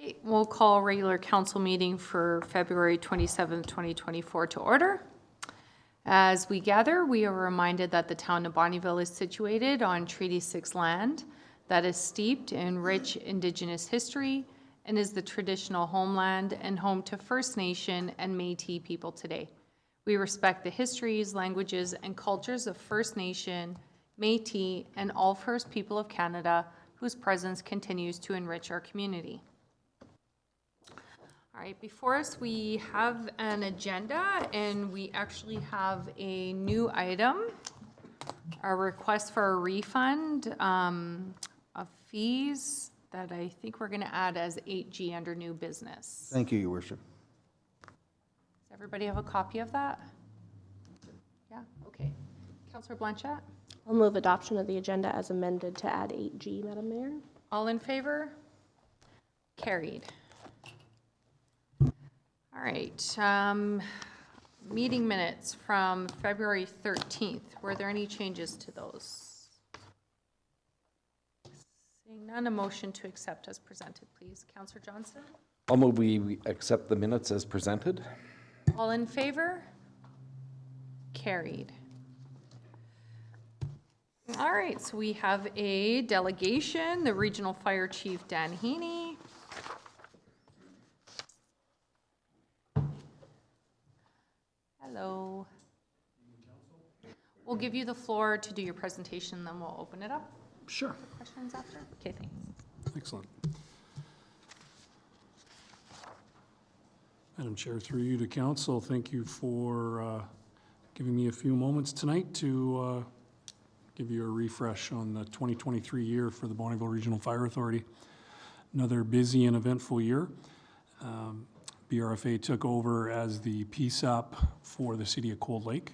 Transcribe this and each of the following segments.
Okay, we'll call regular council meeting for February 27th, 2024 to order. As we gather, we are reminded that the town of Bonnyville is situated on Treaty 6 land that is steeped in rich Indigenous history and is the traditional homeland and home to First Nation and Métis people today. We respect the histories, languages, and cultures of First Nation, Métis, and all First People of Canada whose presence continues to enrich our community. All right, before us we have an agenda and we actually have a new item, a request for a refund of fees that I think we're going to add as 8G under new business. Thank you, Your Worship. Does everybody have a copy of that? Yeah, okay. Councillor Blanchette? I'll move adoption of the agenda as amended to add 8G, Madam Mayor. All in favor? Carried. All right, meeting minutes from February 13th. Were there any changes to those? Seeing none, a motion to accept as presented, please. Councillor Johnson? I'll move we accept the minutes as presented. All in favor? Carried. All right, so we have a delegation, the Regional Fire Chief Dan Heaney. Hello. We'll give you the floor to do your presentation, then we'll open it up. Sure. For questions after? Okay, thanks. Excellent. Madam Chair, through you to Council, thank you for giving me a few moments tonight to give you a refresh on the 2023 year for the Bonnyville Regional Fire Authority. Another busy and eventful year. BRFA took over as the PSAP for the City of Cold Lake.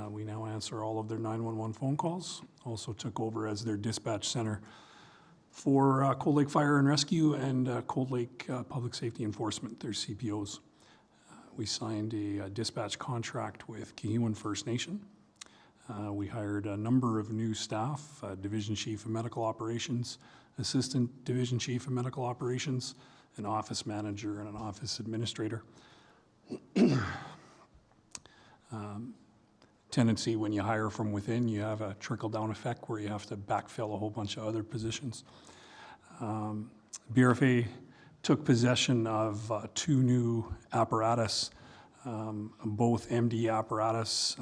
We now answer all of their 911 phone calls. Also took over as their dispatch center for Cold Lake Fire and Rescue and Cold Lake Public Safety Enforcement, their CPOs. We signed a dispatch contract with Kihiwan First Nation. We hired a number of new staff, Division Chief of Medical Operations, Assistant Division Chief of Medical Operations, an office manager, and an office administrator. Tendency when you hire from within, you have a trickle-down effect where you have to backfill a whole bunch of other positions. BRFA took possession of two new apparatus, both MD apparatus,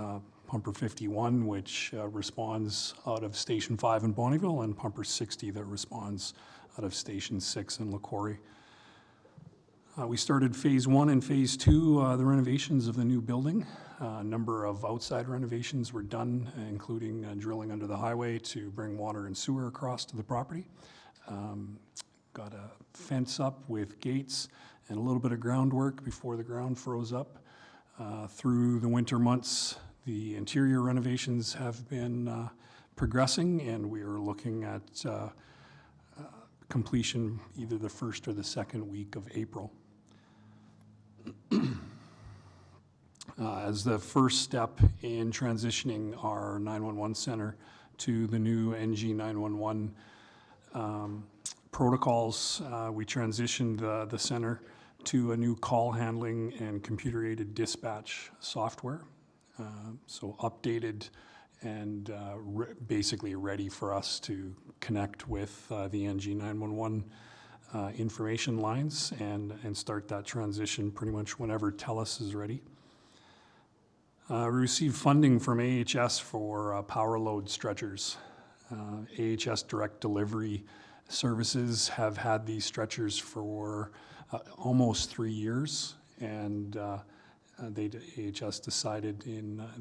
Pumper 51, which responds out of Station 5 in Bonnyville, and Pumper 60 that responds out of Station 6 in LaCorrie. We started phase 1 and phase 2, the renovations of the new building. A number of outside renovations were done, including drilling under the highway to bring water and sewer across to the property. Got a fence up with gates and a little bit of groundwork before the ground froze up. Through the winter months, the interior renovations have been progressing, and we are looking at completion either the first or the second week of April. As the first step in transitioning our 911 center to the new NG 911 protocols, we transitioned the center to a new call handling and computer-aided dispatch software. So updated and basically ready for us to connect with the NG 911 information lines and start that transition pretty much whenever TELUS is ready. We received funding from AHS for power load stretchers. AHS Direct Delivery Services have had these stretchers for almost 3 years, and AHS decided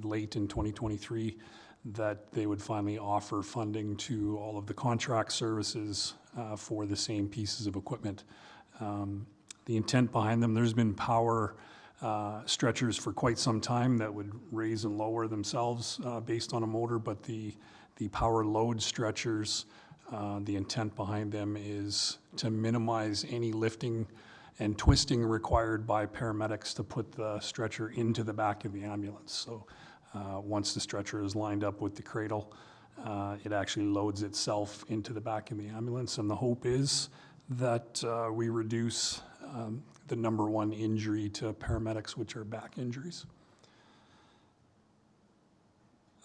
late in 2023 that they would finally offer funding to all of the contract services for the same pieces of equipment. The intent behind them, there's been power stretchers for quite some time that would raise and lower themselves based on a motor, but the power load stretchers, the intent behind them is to minimize any lifting and twisting required by paramedics to put the stretcher into the back of the ambulance. So once the stretcher is lined up with the cradle, it actually loads itself into the back of the ambulance, and the hope is that we reduce the number one injury to paramedics, which are back injuries.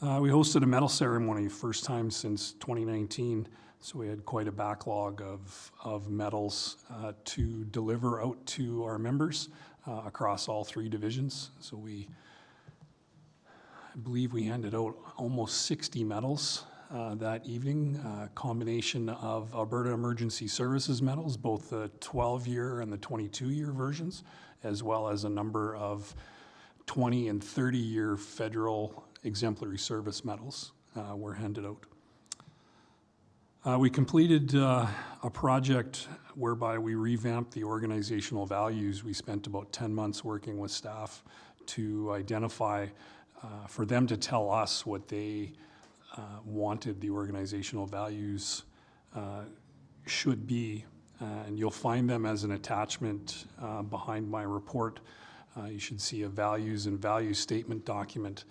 We hosted a medal ceremony, first time since 2019, so we had quite a backlog of medals to deliver out to our members across all 3 divisions. So I believe we handed out almost 60 medals that evening, a combination of Alberta Emergency Services medals, both the 12-year and the 22-year versions, as well as a number of 20 and 30-year federal exemplary service medals were handed out. We completed a project whereby we revamped the organizational values. We spent about 10 months working with staff to identify, for them to tell us what they wanted the organizational values should be. And you'll find them as an attachment behind my report. You should see a values and value statement document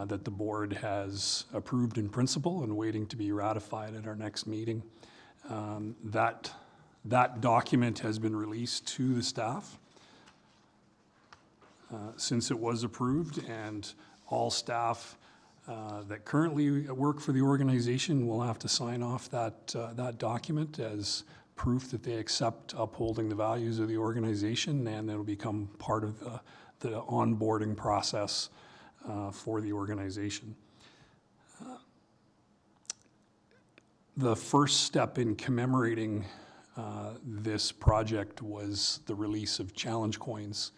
that the board has approved in principle and waiting to be ratified at our next meeting. That document has been released to the staff since it was approved, and all staff that currently work for the organization will have to sign off that document as proof that they accept upholding the values of the organization, and it'll become part of the onboarding process for the organization. The first step in commemorating this project was the release of challenge coins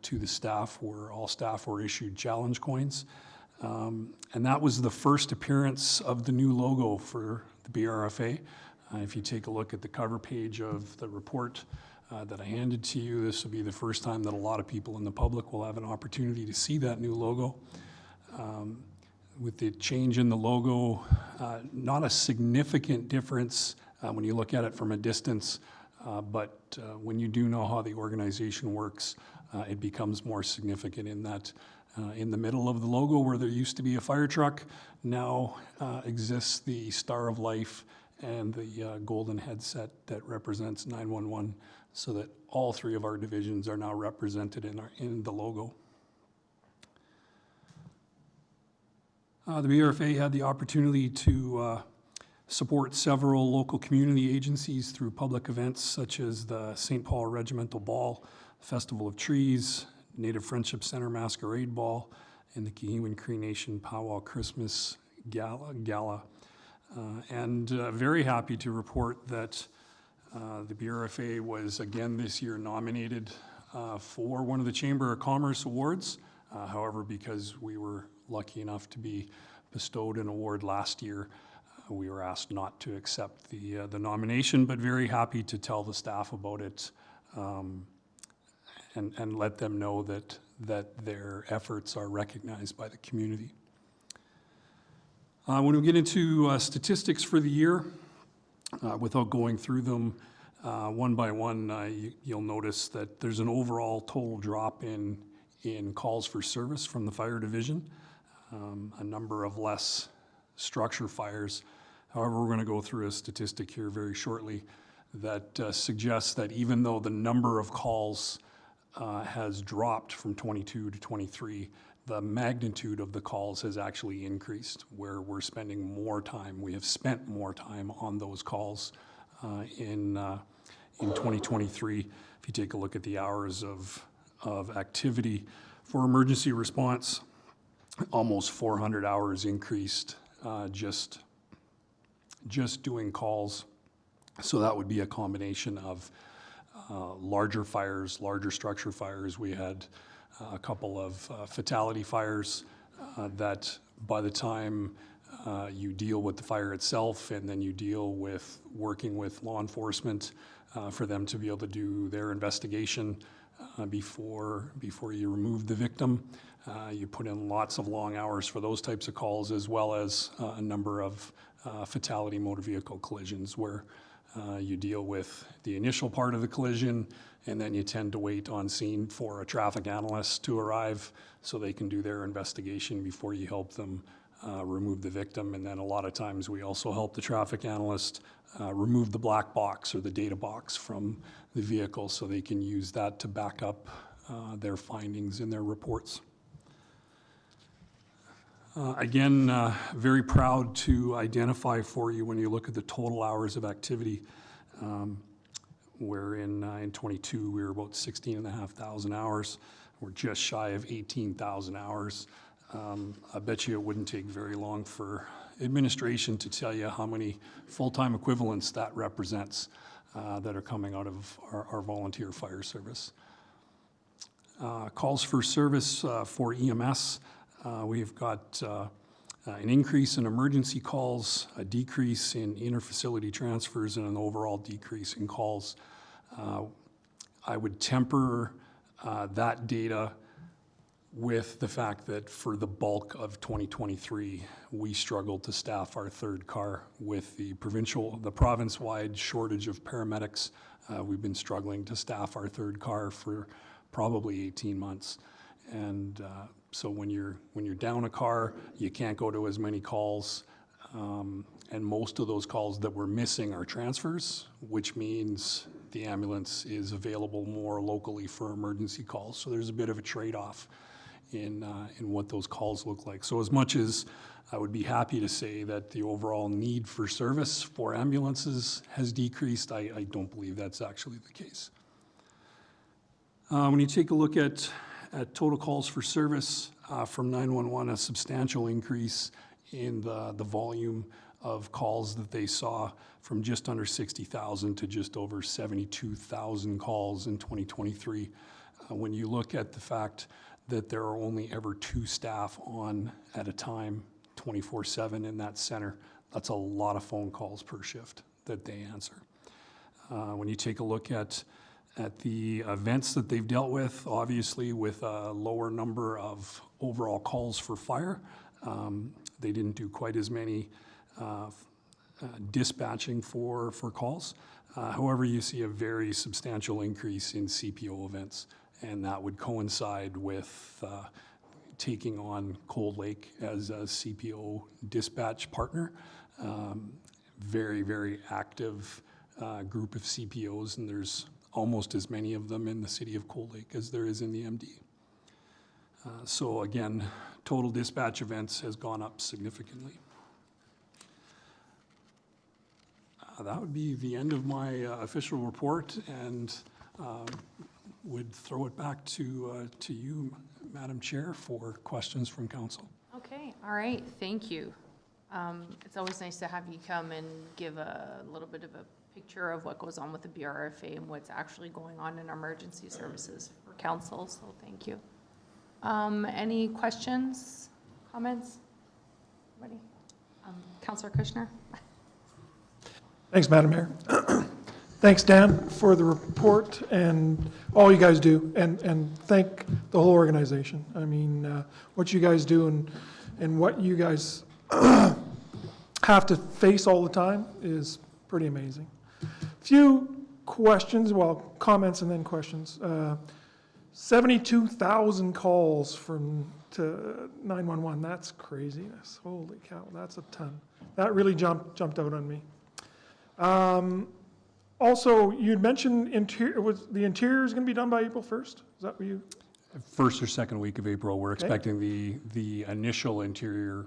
to the staff, where all staff were issued challenge coins. And that was the first appearance of the new logo for the BRFA. If you take a look at the cover page of the report that I handed to you, this will be the first time that a lot of people in the public will have an opportunity to see that new logo. With the change in the logo, not a significant difference when you look at it from a distance, but when you do know how the organization works, it becomes more significant in that in the middle of the logo, where there used to be a fire truck, now exists the Star of Life and the golden headset that represents 911, so that all 3 of our divisions are now represented in the logo. The BRFA had the opportunity to support several local community agencies through public events such as the St. Paul Regimental Ball, Festival of Trees, Native Friendship Center Masquerade Ball, and the Kihewin Cree Nation Powwow Christmas Gala. And very happy to report that the BRFA was again this year nominated for one of the Chamber of Commerce awards. However, because we were lucky enough to be bestowed an award last year, we were asked not to accept the nomination, but very happy to tell the staff about it and let them know that their efforts are recognized by the community. When we get into statistics for the year, without going through them one by one, you'll notice that there's an overall total drop in calls for service from the fire division, a number of less structure fires. However, we're going to go through a statistic here very shortly that suggests that even though the number of calls has dropped from 22 to 23, the magnitude of the calls has actually increased, where we're spending more time. We have spent more time on those calls in 2023. If you take a look at the hours of activity for emergency response, almost 400 hours increased just doing calls. So that would be a combination of larger fires, larger structure fires. We had a couple of fatality fires that by the time you deal with the fire itself and then you deal with working with law enforcement for them to be able to do their investigation before you remove the victim, you put in lots of long hours for those types of calls, as well as a number of fatality motor vehicle collisions where you deal with the initial part of the collision, and then you tend to wait on scene for a traffic analyst to arrive so they can do their investigation before you help them remove the victim, and then a lot of times we also help the traffic analyst remove the black box or the data box from the vehicle so they can use that to back up their findings in their reports. Again, very proud to identify for you when you look at the total hours of activity, where in 22 we were about 16,500 hours. We're just shy of 18,000 hours. I bet you it wouldn't take very long for administration to tell you how many full-time equivalents that represents that are coming out of our volunteer fire service. Calls for service for EMS. We've got an increase in emergency calls, a decrease in interfacility transfers, and an overall decrease in calls. I would temper that data with the fact that for the bulk of 2023, we struggled to staff our third car with the province-wide shortage of paramedics. We've been struggling to staff our third car for probably 18 months. And so when you're down a car, you can't go to as many calls. And most of those calls that we're missing are transfers, which means the ambulance is available more locally for emergency calls. So there's a bit of a trade-off in what those calls look like. So as much as I would be happy to say that the overall need for service for ambulances has decreased, I don't believe that's actually the case. When you take a look at total calls for service from 911, a substantial increase in the volume of calls that they saw from just under 60,000 to just over 72,000 calls in 2023. When you look at the fact that there are only ever 2 staff on at a time, 24/7 in that center, that's a lot of phone calls per shift that they answer. When you take a look at the events that they've dealt with, obviously with a lower number of overall calls for fire, they didn't do quite as many dispatching for calls. However, you see a very substantial increase in CPO events, and that would coincide with taking on Cold Lake as a CPO dispatch partner. Very, very active group of CPOs, and there's almost as many of them in the city of Cold Lake as there is in the MD. So again, total dispatch events has gone up significantly. That would be the end of my official report, and would throw it back to you, Madam Chair, for questions from council. Okay, all right, thank you. It's always nice to have you come and give a little bit of a picture of what goes on with the BRFA and what's actually going on in emergency services for council, so thank you. Any questions, comments? Anybody? Councillor Kushner? Thanks, Madam Mayor. Thanks, Dan, for the report and all you guys do, and thank the whole organization. I mean, what you guys do and what you guys have to face all the time is pretty amazing. Few questions, well, comments and then questions. 72,000 calls to 911, that's craziness. Holy cow, that's a ton. That really jumped out on me. Also, you'd mentioned the interior is going to be done by April 1st? Is that what you? First or second week of April, we're expecting the initial interior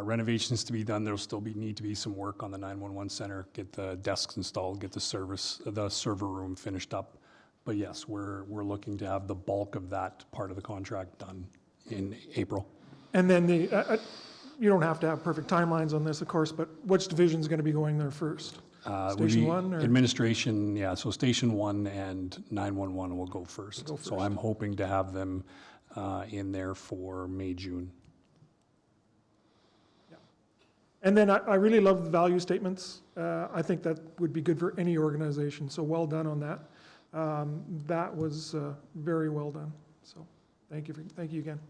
renovations to be done. There'll still need to be some work on the 911 center, get the desks installed, get the server room finished up. But yes, we're looking to have the bulk of that part of the contract done in April. And then you don't have to have perfect timelines on this, of course, but which division is going to be going there first? Station 1? Or? Administration, yeah, so Station 1 and 911 will go first. So I'm hoping to have them in there for May, June. Yeah. And then I really love the value statements. I think that would be good for any organization, so well done on that. That was very well done. So thank you again.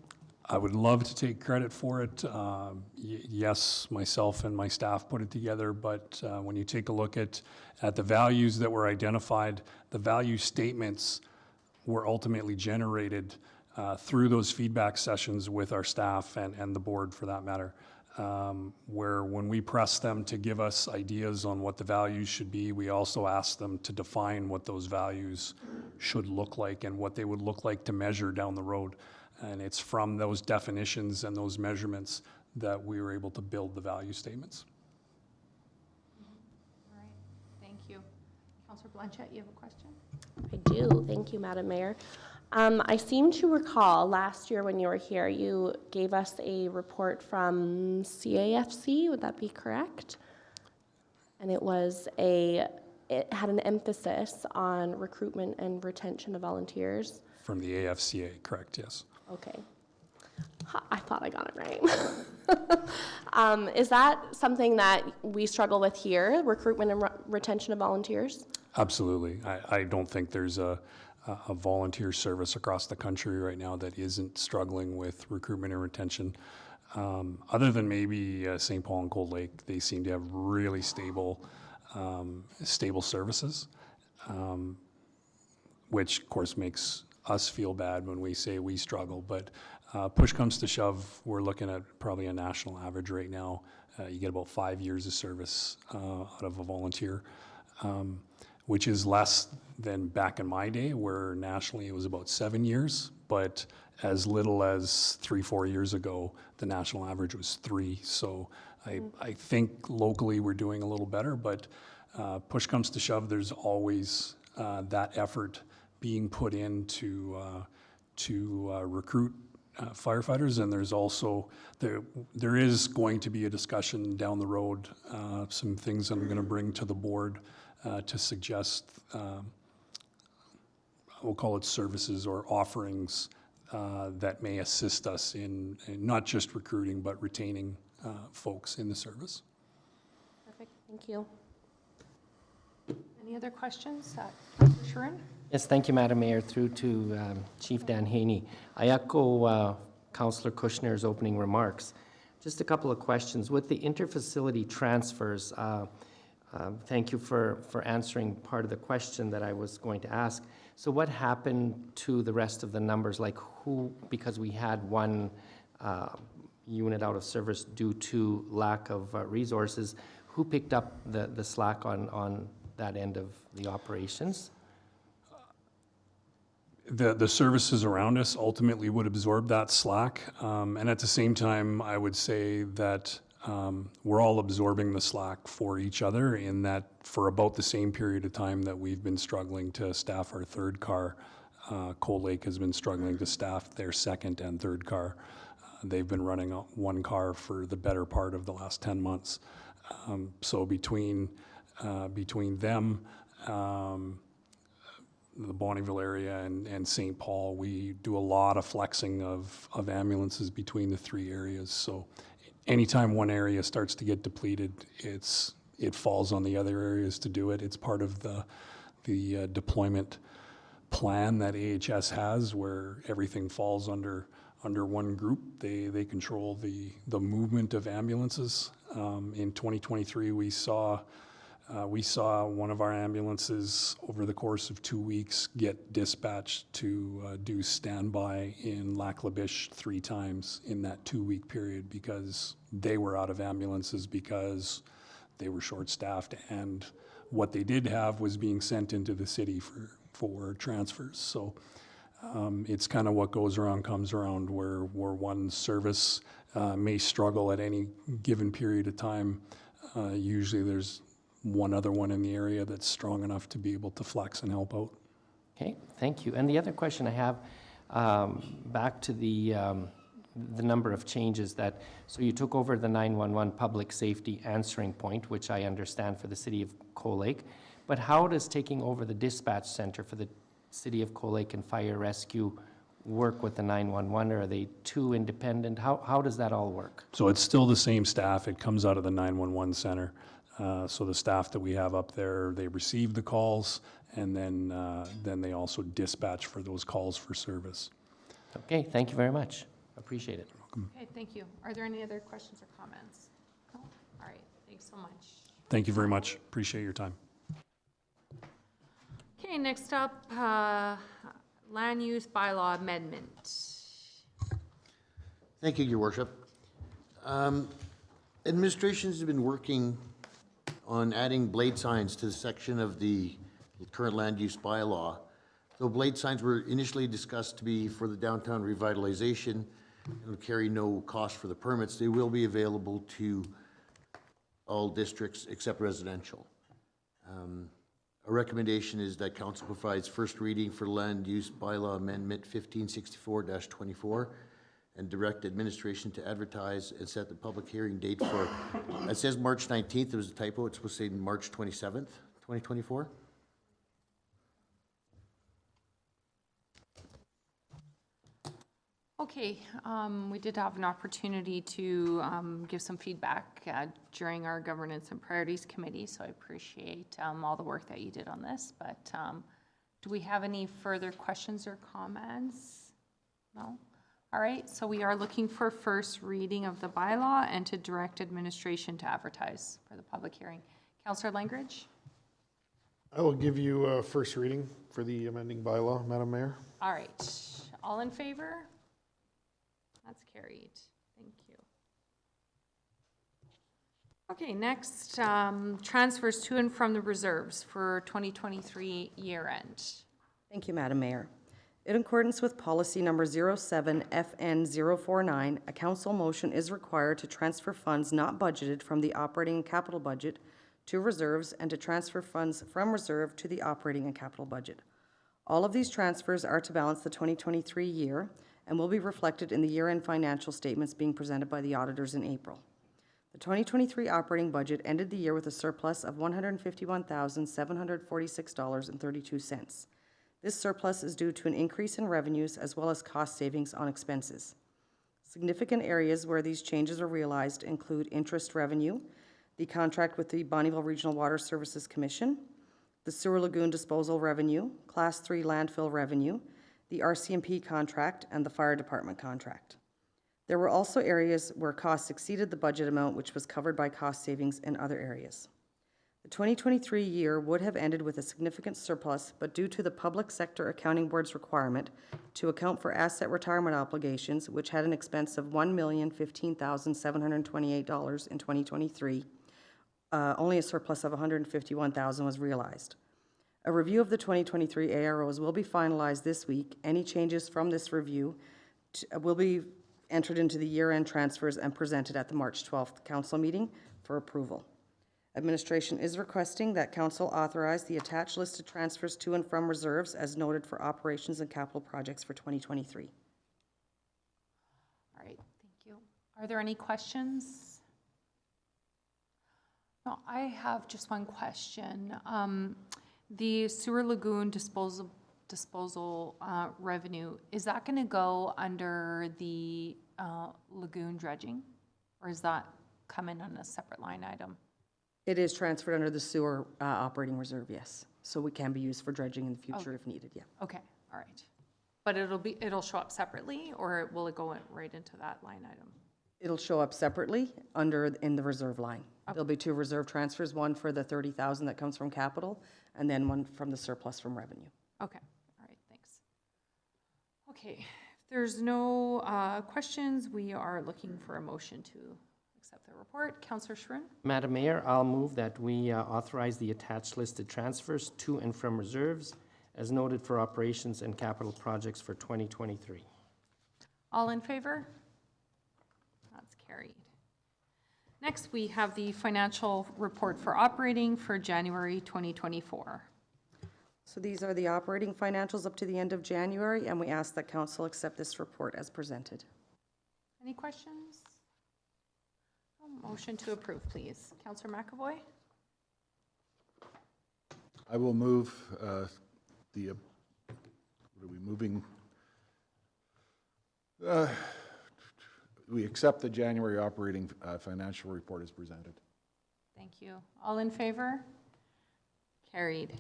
I would love to take credit for it. Yes, myself and my staff put it together, but when you take a look at the values that were identified, the value statements were ultimately generated through those feedback sessions with our staff and the board for that matter. where when we press them to give us ideas on what the values should be, we also ask them to define what those values should look like and what they would look like to measure down the road. And it's from those definitions and those measurements that we were able to build the value statements. All right, thank you. Councillor Blanchette, you have a question? I do. Thank you, Madam Mayor. I seem to recall last year when you were here, you gave us a report from CAFC. Would that be correct? And it had an emphasis on recruitment and retention of volunteers. From the AFCA, correct, yes. Okay. I thought I got it right. Is that something that we struggle with here, recruitment and retention of volunteers? Absolutely. I don't think there's a volunteer service across the country right now that isn't struggling with recruitment and retention. Other than maybe St. Paul and Cold Lake, they seem to have really stable services, which of course makes us feel bad when we say we struggle. But push comes to shove, we're looking at probably a national average right now. You get about 5 years of service out of a volunteer, which is less than back in my day, where nationally it was about 7 years. But as little as 3-4 years ago, the national average was 3. So I think locally we're doing a little better, but push comes to shove, there's always that effort being put in to recruit firefighters, and there's also there is going to be a discussion down the road, some things I'm going to bring to the board to suggest, we'll call it services or offerings that may assist us in not just recruiting but retaining folks in the service. Perfect. Thank you. Any other questions? Sharon? Yes, thank you, Madam Mayor. Through to Chief Dan Haney. I echo Councillor Kushner's opening remarks. Just a couple of questions. With the interfacility transfers, thank you for answering part of the question that I was going to ask. So what happened to the rest of the numbers? Like who, because we had one unit out of service due to lack of resources, who picked up the slack on that end of the operations? The services around us ultimately would absorb that slack. And at the same time, I would say that we're all absorbing the slack for each other, in that for about the same period of time that we've been struggling to staff our third car, Cold Lake has been struggling to staff their second and third car. They've been running one car for the better part of the last 10 months. So between them, the Bonnyville area and St. Paul, we do a lot of flexing of ambulances between the three areas. So anytime one area starts to get depleted, it falls on the other areas to do it. It's part of the deployment plan that AHS has, where everything falls under one group. They control the movement of ambulances. In 2023, we saw one of our ambulances over the course of 2 weeks get dispatched to do standby in Lac La Biche 3 times in that 2-week period, because they were out of ambulances because they were short-staffed, and what they did have was being sent into the city for transfers. So it's kind of what goes around comes around, where one service may struggle at any given period of time. Usually there's one other one in the area that's strong enough to be able to flex and help out. Okay, thank you. And the other question I have, back to the number of changes that, so you took over the 911 public safety answering point, which I understand for the city of Cold Lake, but how does taking over the dispatch center for the city of Cold Lake and fire rescue work with the 911? Are they two independent? How does that all work? So it's still the same staff. It comes out of the 911 center. So the staff that we have up there, they receive the calls, and then they also dispatch for those calls for service. Okay, thank you very much. Appreciate it. Okay, thank you. Are there any other questions or comments? No? All right, thanks so much. Thank you very much. Appreciate your time. Okay, next up, land use bylaw amendment. Thank you, Your Worship. Administration's been working on adding blade signs to the section of the current land use bylaw. Though blade signs were initially discussed to be for the downtown revitalization and would carry no cost for the permits, they will be available to all districts except residential. A recommendation is that council provides first reading for land use bylaw amendment 1564-24 and direct administration to advertise and set the public hearing date for, it says March 19th, there was a typo, it's supposed to say March 27th, 2024. Okay, we did have an opportunity to give some feedback during our governance and priorities committee, so I appreciate all the work that you did on this. But do we have any further questions or comments? No? All right, so we are looking for first reading of the bylaw and to direct administration to advertise for the public hearing. Councillor Langridge? I will give you a first reading for the amending bylaw, Madam Mayor. All right, all in favor? That's carried. Thank you. Okay, next, transfers to and from the reserves for 2023 year end. Thank you, Madam Mayor. In accordance with policy number 07FN049, a council motion is required to transfer funds not budgeted from the operating and capital budget to reserves and to transfer funds from reserve to the operating and capital budget. All of these transfers are to balance the 2023 year and will be reflected in the year-end financial statements being presented by the auditors in April. The 2023 operating budget ended the year with a surplus of $151,746.32. This surplus is due to an increase in revenues as well as cost savings on expenses. Significant areas where these changes are realized include interest revenue, the contract with the Bonnyville Regional Water Services Commission, the sewer lagoon disposal revenue, Class 3 landfill revenue, the RCMP contract, and the fire department contract. There were also areas where costs exceeded the budget amount, which was covered by cost savings in other areas. The 2023 year would have ended with a significant surplus, but due to the Public Sector Accounting Board's requirement to account for asset retirement obligations, which had an expense of $1,015,728 in 2023, only a surplus of $151,000 was realized. A review of the 2023 AROs will be finalized this week. Any changes from this review will be entered into the year-end transfers and presented at the March 12th council meeting for approval. Administration is requesting that council authorize the attached list of transfers to and from reserves as noted for operations and capital projects for 2023. All right, thank you. Are there any questions? No, I have just one question. The sewer lagoon disposal revenue, is that going to go under the lagoon dredging? Or is that come in on a separate line item? It is transferred under the sewer operating reserve, yes. So we can be used for dredging in the future if needed, yeah. Okay, all right. But it'll show up separately, or will it go right into that line item? It'll show up separately in the reserve line. Okay. There'll be two reserve transfers, one for the $30,000 that comes from capital, and then one from the surplus from revenue. Okay, all right, thanks. Okay, if there's no questions, we are looking for a motion to accept the report. Councillor Schroen? Madam Mayor, I'll move that we authorize the attached listed transfers to and from reserves as noted for operations and capital projects for 2023. All in favor? That's carried. Next, we have the financial report for operating for January 2024. So these are the operating financials up to the end of January, and we ask that council accept this report as presented. Any questions? Motion to approve, please. Councillor McAvoy? I will move what are we moving? We accept the January operating financial report as presented. Thank you. All in favor? Carried.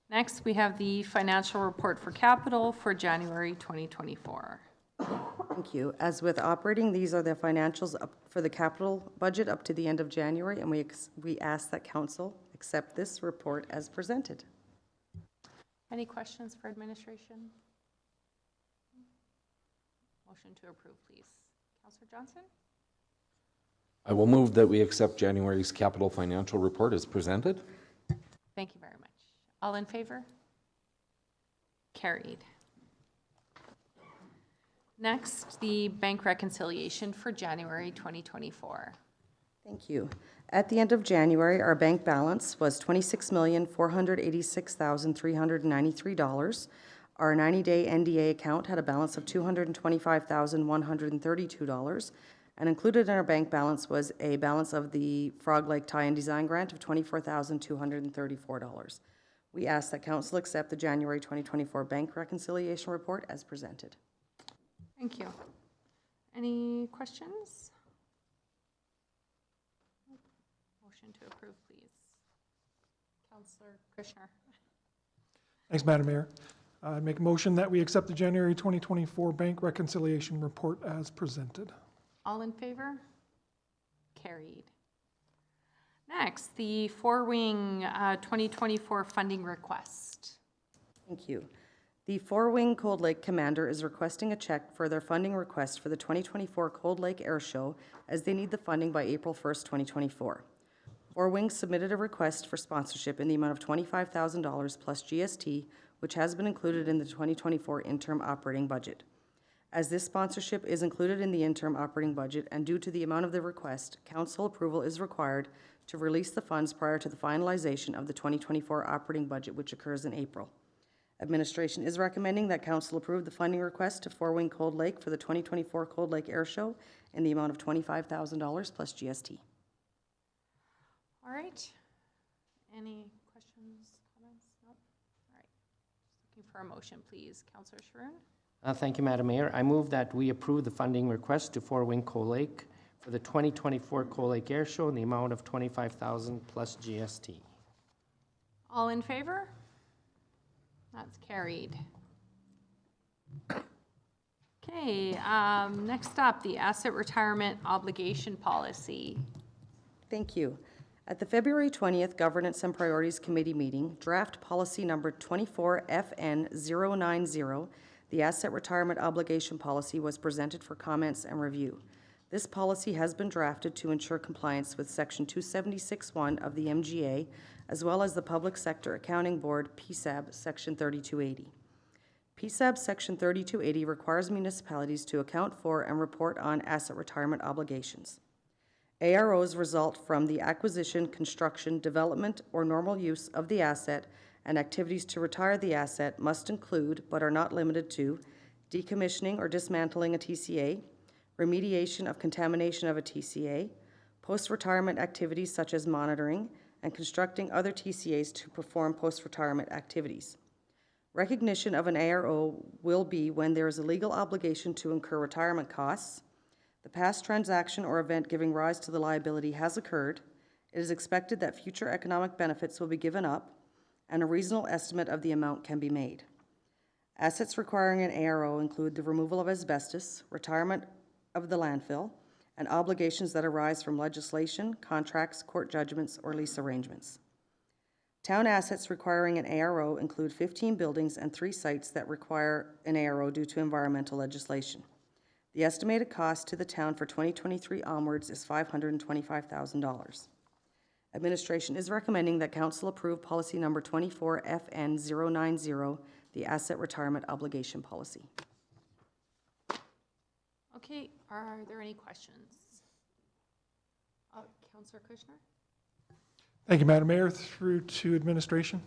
Next, we have the financial report for capital for January 2024. Thank you. As with operating, these are the financials for the capital budget up to the end of January, and we ask that council accept this report as presented. Any questions for administration? Motion to approve, please. Councillor Johnson? I will move that we accept January's capital financial report as presented. Thank you very much. All in favor? Carried. Next, the bank reconciliation for January 2024. Thank you. At the end of January, our bank balance was $26,486,393. Our 90-day NDA account had a balance of $225,132, and included in our bank balance was a balance of the Frog Lake Tie and Design Grant of $24,234. We ask that Council accept the January 2024 bank reconciliation report as presented. Thank you. Any questions? Motion to approve, please. Councillor Kushner. Thanks, Madam Mayor. I make a motion that we accept the January 2024 bank reconciliation report as presented. All in favor? Carried. Next, the four-wing 2024 funding request. Thank you. The Four-Wing Cold Lake Commander is requesting a check for their funding request for the 2024 Cold Lake Air Show, as they need the funding by April 1st, 2024. Four Wings submitted a request for sponsorship in the amount of $25,000 plus GST, which has been included in the 2024 interim operating budget. As this sponsorship is included in the interim operating budget and due to the amount of the request, council approval is required to release the funds prior to the finalization of the 2024 operating budget, which occurs in April. Administration is recommending that council approve the funding request to Four Wing Cold Lake for the 2024 Cold Lake Air Show in the amount of $25,000 plus GST. All right. Any questions, comments? No? All right. Just looking for a motion, please. Councillor Sharoon. Thank you, Madam Mayor. I move that we approve the funding request to Four Wing Cold Lake for the 2024 Cold Lake Air Show in the amount of $25,000 plus GST. All in favor? That's carried. Okay, next up, the asset retirement obligation policy. Thank you. At the February 20th Governance and Priorities Committee meeting, draft policy number 24FN090, the asset retirement obligation policy, was presented for comments and review. This policy has been drafted to ensure compliance with Section 276(1) of the MGA, as well as the Public Sector Accounting Board, PSAB, Section 3280. PSAB Section 3280 requires municipalities to account for and report on asset retirement obligations. AROs result from the acquisition, construction, development, or normal use of the asset, and activities to retire the asset must include, but are not limited to, decommissioning or dismantling a TCA, remediation of contamination of a TCA, post-retirement activities such as monitoring, and constructing other TCAs to perform post-retirement activities. Recognition of an ARO will be when there is a legal obligation to incur retirement costs, the past transaction or event giving rise to the liability has occurred, it is expected that future economic benefits will be given up, and a reasonable estimate of the amount can be made. Assets requiring an ARO include the removal of asbestos, retirement of the landfill, and obligations that arise from legislation, contracts, court judgments, or lease arrangements. Town assets requiring an ARO include 15 buildings and 3 sites that require an ARO due to environmental legislation. The estimated cost to the town for 2023 onwards is $525,000. Administration is recommending that council approve policy number 24FN090, the asset retirement obligation policy. Okay, are there any questions? Councillor Kushner? Thank you, Madam Mayor. Through to administration.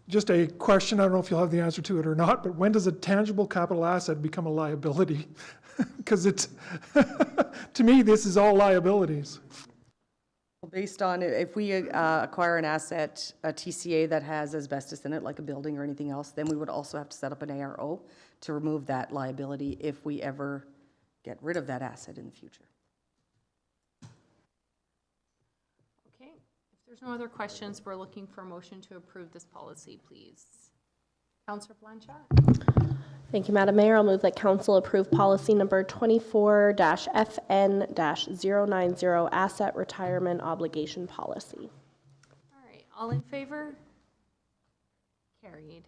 Just a question, I don't know if you'll have the answer to it or not, but when does a tangible capital asset become a liability? Because it's, to me, this is all liabilities. Well, based on, if we acquire an asset, a TCA that has asbestos in it, like a building or anything else, then we would also have to set up an ARO to remove that liability if we ever get rid of that asset in the future. Okay, if there's no other questions, we're looking for a motion to approve this policy, please. Councillor Blanchard? Thank you, Madam Mayor. I'll move that council approve policy number 24-FN-090, asset retirement obligation policy. All right, all in favor? Carried.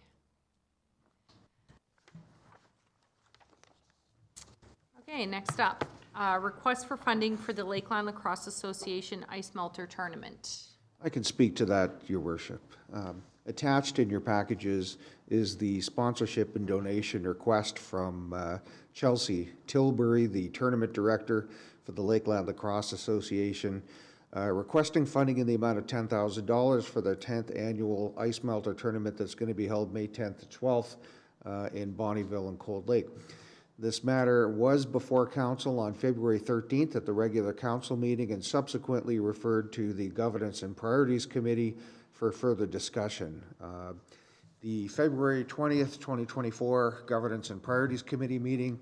Okay, next up, Request for funding for the Lakeland Lacrosse Association Ice Melter Tournament. I can speak to that, Your Worship. Attached in your packages is the sponsorship and donation request from Chelsea Tilbury, the tournament director for the Lakeland Lacrosse Association, requesting funding in the amount of $10,000 for the 10th annual Ice Melter Tournament that's going to be held May 10th to 12th in Bonnyville and Cold Lake. This matter was before council on February 13th at the regular council meeting and subsequently referred to the Governance and Priorities Committee for further discussion. The February 20th, 2024 Governance and Priorities Committee meeting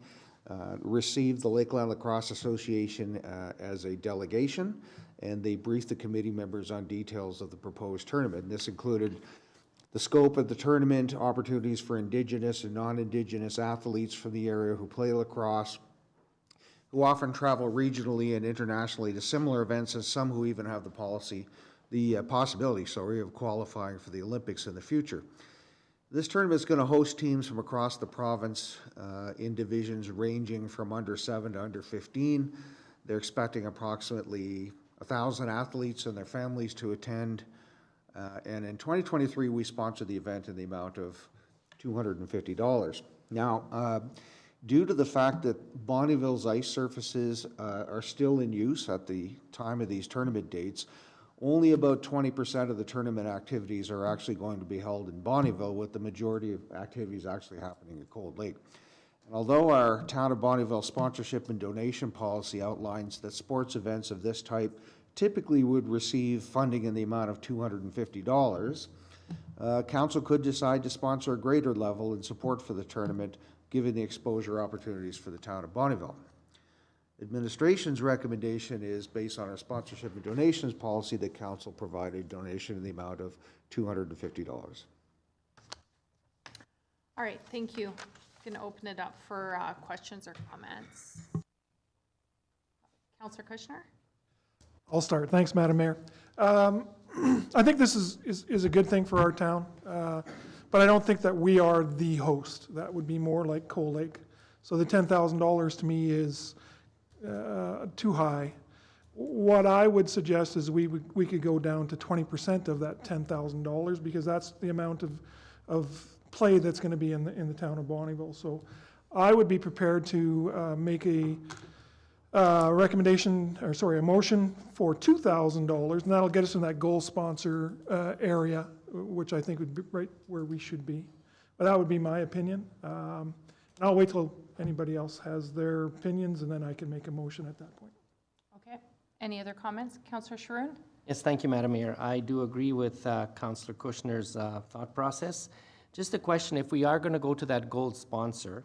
received the Lakeland Lacrosse Association as a delegation, and they briefed the committee members on details of the proposed tournament. And this included the scope of the tournament, opportunities for Indigenous and non-Indigenous athletes from the area who play lacrosse, who often travel regionally and internationally to similar events, and some who even have the possibility of qualifying for the Olympics in the future. This tournament is going to host teams from across the province in divisions ranging from under 7 to under 15. They're expecting approximately 1,000 athletes and their families to attend. And in 2023, we sponsored the event in the amount of $250. Now, due to the fact that Bonnyville's ice surfaces are still in use at the time of these tournament dates, only about 20% of the tournament activities are actually going to be held in Bonnyville, with the majority of activities actually happening at Cold Lake. And although our Town of Bonnyville sponsorship and donation policy outlines that sports events of this type typically would receive funding in the amount of $250, council could decide to sponsor a greater level in support for the tournament, given the exposure opportunities for the Town of Bonnyville. Administration's recommendation is based on our sponsorship and donations policy that council provided donation in the amount of $250. All right, thank you. Going to open it up for questions or comments. Councillor Kushner? I'll start. Thanks, Madam Mayor. I think this is a good thing for our town, but I don't think that we are the host. That would be more like Cold Lake. So the $10,000 to me is too high. What I would suggest is we could go down to 20% of that $10,000, because that's the amount of play that's going to be in the town of Bonnyville. So I would be prepared to make a motion for $2,000, and that'll get us in that goal sponsor area, which I think would be right where we should be. But that would be my opinion. I'll wait till anybody else has their opinions, and then I can make a motion at that point. Okay. Any other comments? Councillor Sharoon? Yes, thank you, Madam Mayor. I do agree with Councillor Kushner's thought process. Just a question, if we are going to go to that gold sponsor,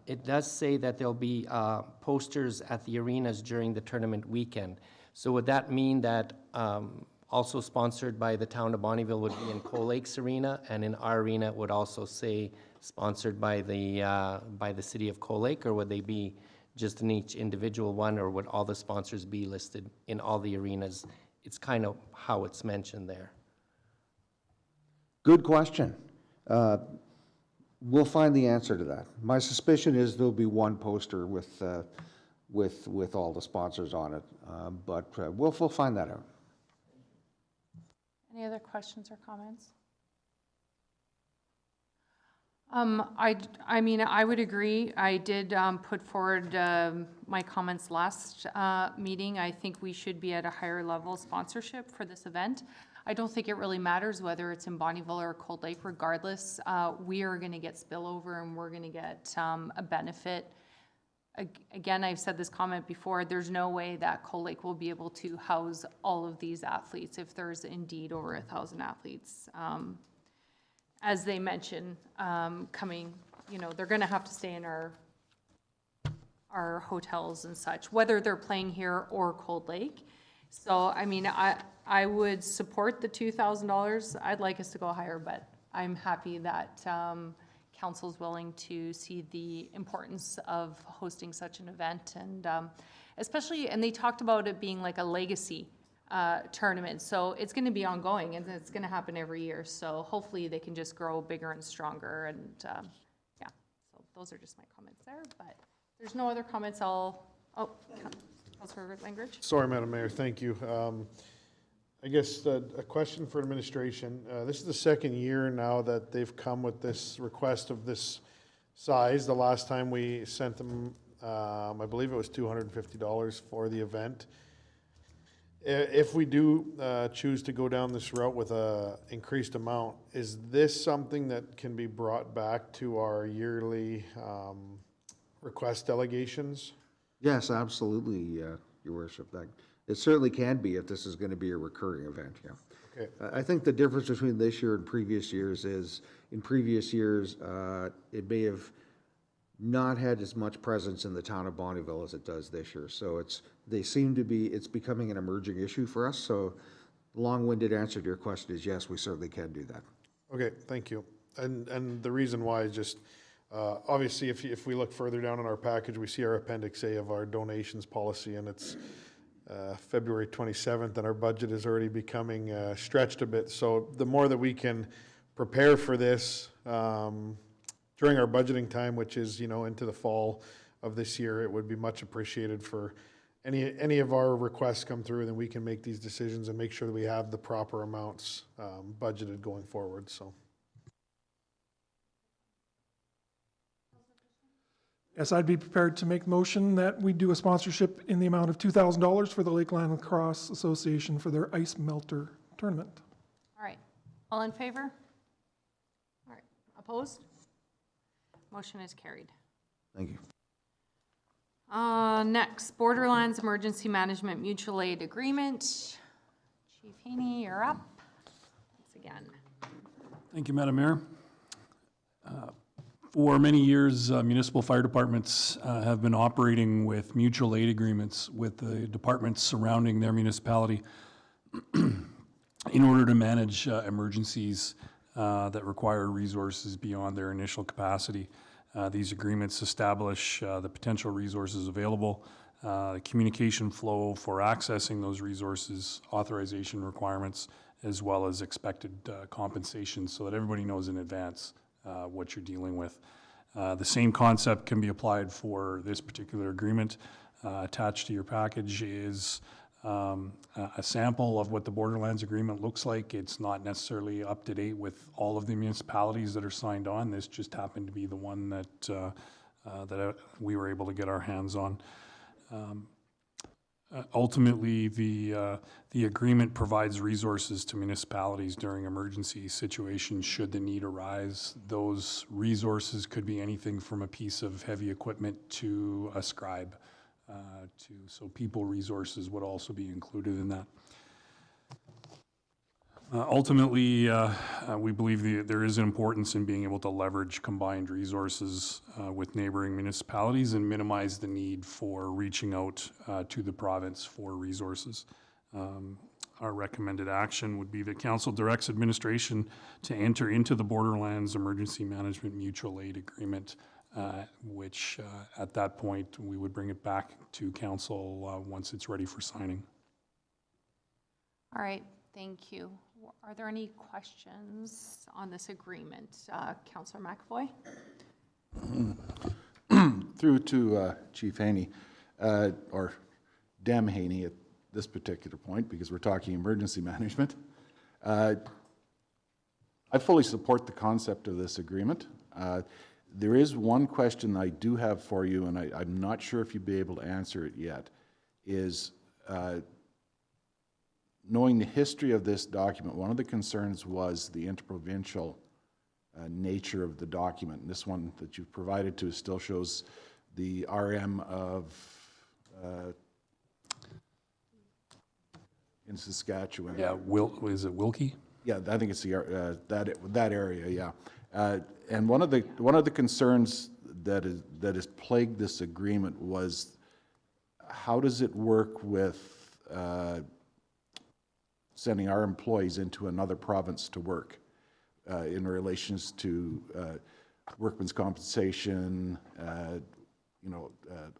it does say that there'll be posters at the arenas during the tournament weekend. So would that mean that also sponsored by the Town of Bonnyville would be in Cold Lakes Arena, and in our arena it would also say sponsored by the City of Cold Lake, or would they be just in each individual one, or would all the sponsors be listed in all the arenas? It's kind of how it's mentioned there. Good question. We'll find the answer to that. My suspicion is there'll be one poster with all the sponsors on it, but we'll find that out. Any other questions or comments? I mean, I would agree. I did put forward my comments last meeting. I think we should be at a higher level sponsorship for this event. I don't think it really matters whether it's in Bonnyville or Cold Lake. Regardless, we are going to get spillover, and we're going to get a benefit. Again, I've said this comment before, there's no way that Cold Lake will be able to house all of these athletes if there's indeed over 1,000 athletes. As they mentioned, coming, they're going to have to stay in our hotels and such, whether they're playing here or Cold Lake. So, I mean, I would support the $2,000. I'd like us to go higher, but I'm happy that council's willing to see the importance of hosting such an event, and especially, and they talked about it being like a legacy tournament, so it's going to be ongoing, and it's going to happen every year, so hopefully they can just grow bigger and stronger, and yeah, so those are just my comments there, but if there's no other comments, I'll Oh, Councilor Langridge? Sorry, Madam Mayor, thank you. I guess a question for administration. This is the second year now that they've come with this request of this size. The last time we sent them, I believe it was $250 for the event. If we do choose to go down this route with a increased amount, is this something that can be brought back to our yearly request delegations? Yes, absolutely, Your Worship. It certainly can be if this is going to be a recurring event, yeah. Okay. I think the difference between this year and previous years is, in previous years, it may have not had as much presence in the town of Bonnyville as it does this year. So it's becoming an emerging issue for us. So the long-winded answer to your question is yes, we certainly can do that. Okay, thank you. And the reason why is just, obviously, if we look further down in our package, we see our Appendix A of our donations policy, and it's February 27th, and our budget is already becoming stretched a bit. So the more that we can prepare for this during our budgeting time, which is, into the fall of this year, it would be much appreciated for any of our requests come through, then we can make these decisions and make sure that we have the proper amounts budgeted going forward, so. Yes, I'd be prepared to make motion that we do a sponsorship in the amount of $2,000 for the Lakeland Lacrosse Association for their ice melter tournament. All right. All in favor? All right. Opposed? Motion is carried. Thank you. Next, Borderlands Emergency Management Mutual Aid Agreement. Chief Haney, you're up. Once again. Thank you, Madam Mayor. For many years, municipal fire departments have been operating with mutual aid agreements with the departments surrounding their municipality in order to manage emergencies that require resources beyond their initial capacity. These agreements establish the potential resources available, the communication flow for accessing those resources, authorization requirements, as well as expected compensation so that everybody knows in advance what you're dealing with. The same concept can be applied for this particular agreement. Attached to your package is a sample of what the Borderlands agreement looks like. It's not necessarily up to date with all of the municipalities that are signed on. This just happened to be the one that we were able to get our hands on. Ultimately, the agreement provides resources to municipalities during emergency situations should the need arise. Those resources could be anything from a piece of heavy equipment to a scribe. So people resources would also be included in that. Ultimately, we believe there is importance in being able to leverage combined resources with neighboring municipalities and minimize the need for reaching out to the province for resources. Our recommended action would be that Council directs administration to enter into the Borderlands Emergency Management Mutual Aid Agreement, which at that point we would bring it back to Council once it's ready for signing. All right. Thank you. Are there any questions on this agreement? Councillor McAvoy? Through to Chief Haney, or Dem Haney at this particular point, because we're talking emergency management. I fully support the concept of this agreement. There is one question I do have for you, and I'm not sure if you'd be able to answer it yet, is knowing the history of this document, one of the concerns was the interprovincial nature of the document. And this one that you've provided to us still shows the RM of in Saskatchewan. Yeah, is it Wilkie? Yeah, I think it's the that area. Yeah, and one of the concerns that has plagued this agreement was how does it work with sending our employees into another province to work in relations to workman's compensation,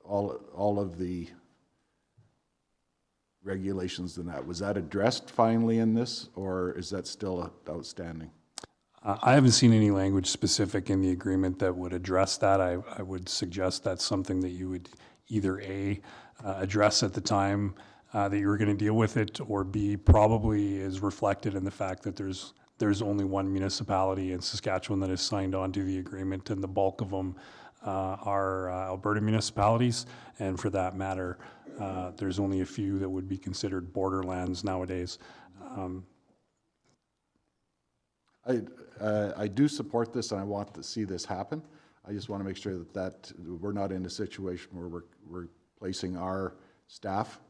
all of the regulations and that. Was that addressed finally in this, or is that still outstanding? I haven't seen any language specific in the agreement that would address that. I would suggest that's something that you would either A, address at the time that you were going to deal with it, or B, probably is reflected in the fact that there's only one municipality in Saskatchewan that has signed on to the agreement, and the bulk of them are Alberta municipalities, and for that matter, there's only a few that would be considered borderlands nowadays. I do support this, and I want to see this happen. I just want to make sure that we're not in a situation where we're placing our staff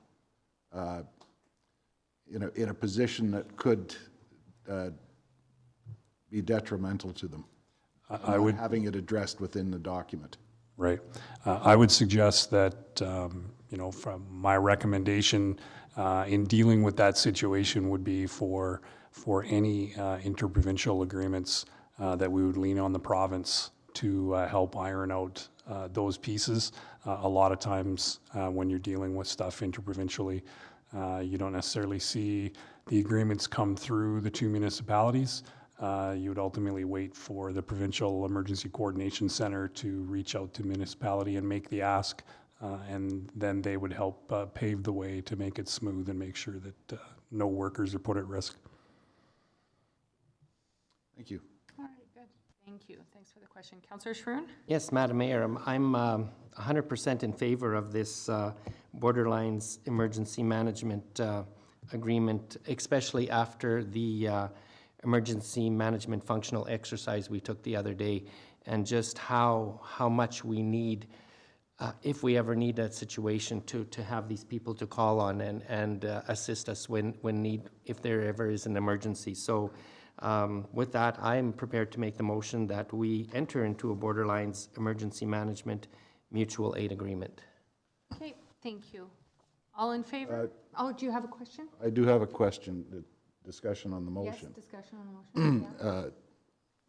in a position that could be detrimental to them. I would having it addressed within the document. Right. I would suggest that, from my recommendation in dealing with that situation would be for any interprovincial agreements that we would lean on the province to help iron out those pieces. A lot of times when you're dealing with stuff interprovincially, you don't necessarily see the agreements come through the two municipalities. You would ultimately wait for the Provincial Emergency Coordination Center to reach out to municipality and make the ask, and then they would help pave the way to make it smooth and make sure that no workers are put at risk. Thank you. All right, good. Thank you. Thanks for the question. Councillor Schroen? Yes, Madam Mayor, I'm 100% in favor of this Borderlines Emergency Management Agreement, especially after the emergency management functional exercise we took the other day, and just how much we need, if we ever need that situation, to have these people to call on and assist us when if there ever is an emergency. So with that, I'm prepared to make the motion that we enter into a Borderlines Emergency Management Mutual Aid Agreement. Okay, thank you. All in favor? Do you have a question? I do have a question, discussion on the motion. Yes, discussion on the motion. Yeah.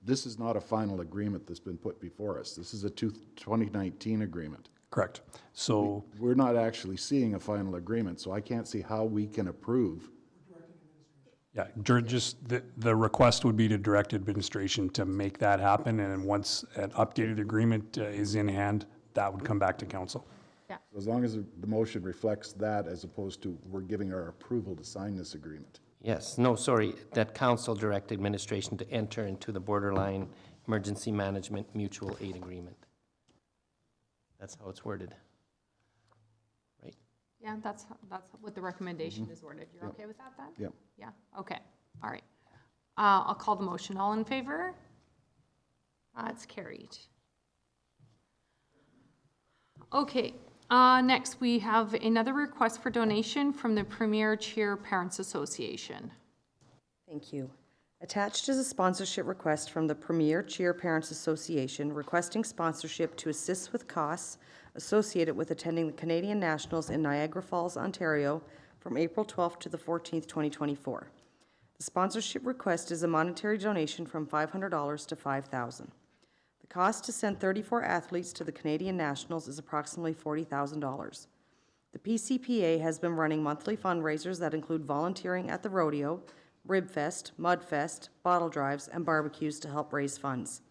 This is not a final agreement that's been put before us. This is a 2019 agreement. Correct. So We're not actually seeing a final agreement, so I can't see how we can approve. yeah, just the request would be to direct administration to make that happen, and once an updated agreement is in hand, that would come back to council. Yeah. So as long as the motion reflects that, as opposed to we're giving our approval to sign this agreement. Yes, no, sorry, that council direct administration to enter into the Borderline Emergency Management Mutual Aid Agreement. That's how it's worded. Right? Yeah, that's what the recommendation is worded. You're okay with that then? Yep. Yeah, okay, all right. I'll call the motion. All in favor? It's carried. Okay, next we have another request for donation from the Premier Cheer Parents Association. Thank you. Attached is a sponsorship request from the Premier Cheer Parents Association requesting sponsorship to assist with costs associated with attending the Canadian Nationals in Niagara Falls, Ontario from April 12th to the 14th, 2024. The sponsorship request is a monetary donation from $500 to $5,000. The cost to send 34 athletes to the Canadian Nationals is approximately $40,000. The PCPA has been running monthly fundraisers that include volunteering at the rodeo, Ribfest, Mudfest, bottle drives, and barbecues to help raise funds.